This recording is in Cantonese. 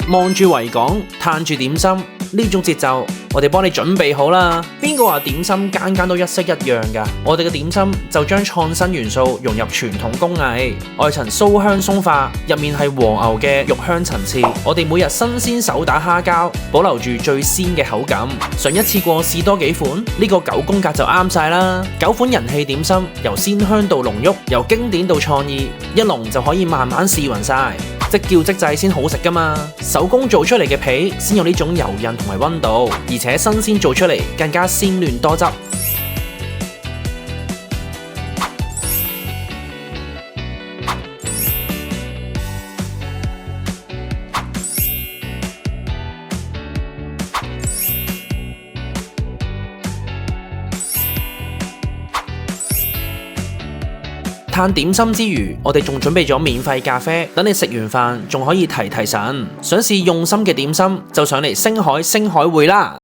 望住維港，嘆住點心，呢種節奏我哋幫你準備好啦。邊個話點心間間都一式一樣㗎？我哋嘅點心就將創新元素融入傳統工藝，外層酥香鬆化，入面係和牛嘅肉香層次。我哋每日新鮮手打蝦膠，保留住最鮮嘅口感。想一次過試多幾款，呢個9宮格就啱晒啦。9款人氣點心，由鮮香到濃郁，由經典到創意，一籠就可以慢慢試勻晒。即叫即製先好食㗎嘛，手工做出嚟嘅皮先有呢種油韌同埋溫度，而且新鮮做出嚟更加鮮嫩多汁。嘆點心之餘，我哋仲準備咗免費咖啡，等你食完飯仲可以提提神。想試用心嘅點心，就上嚟星海會啦！